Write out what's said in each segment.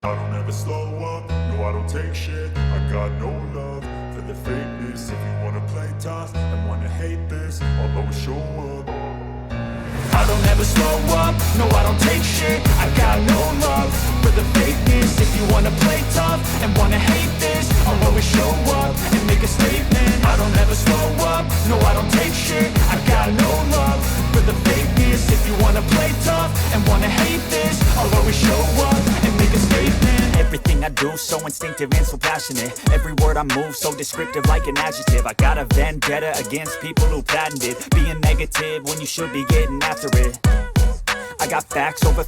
I don't ever slow up, no I don't take shit. I got no love for the fakeness. If you wanna play tough and wanna hate this, I'll always show up. I don't ever slow up, no I don't take shit. I got no love for the fakeness. If you wanna play tough and wanna hate this, I'll always show up and make a statement. I don't ever slow up, no I don't take shit. I got no love for the fakeness. If you wanna play tough and wanna hate this, I'll always show up and make a statement. Everything I do so instinctive and so passionate. Every word I move so descriptive like an adjective. I got a vendetta against people who patented being negative when you should be getting after it. I got facts over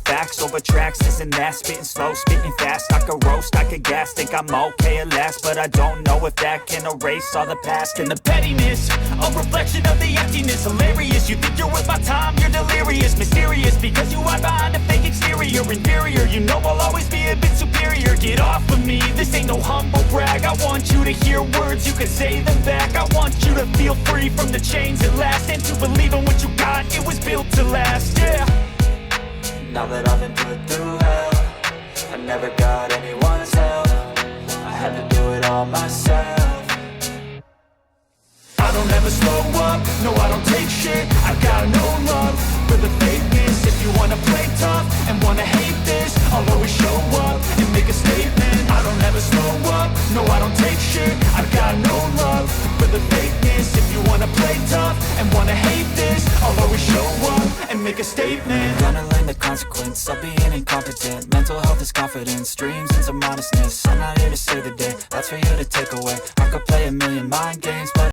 tracks, this and that. Spitting slow, spitting fast, I could roast, I could gas. Think I'm okay at last, but I don't know if that can erase all the past. And the pettiness, a reflection of the emptiness. Hilarious, you think you're worth my time, you're delirious. Mysterious, because you hide behind a fake exterior. Inferior, you know I'll always be a bit superior. Get off of me, this ain't no humble brag. I want you to hear words, you can say them back. I want you to feel free from the chains at last, and to believe in what you got, it was built to last, yeah. Now that I've been put through hell, I never got anyone's help. I had to do it all myself. I don't ever slow up, no I don't take shit. I got no love for the fakeness. If you wanna play tough and wanna hate this, I'll always show up and make a statement. I don't ever slow up, no I don't take shit. I got no love for the fakeness. If you wanna play tough and wanna hate this, I'll always show up and make a statement. Gonna learn the consequence of being incompetent. Mental health is confidence, dreams and some modestness. I'm not here to save the day, that's for you to take away. I could play a million mind games, but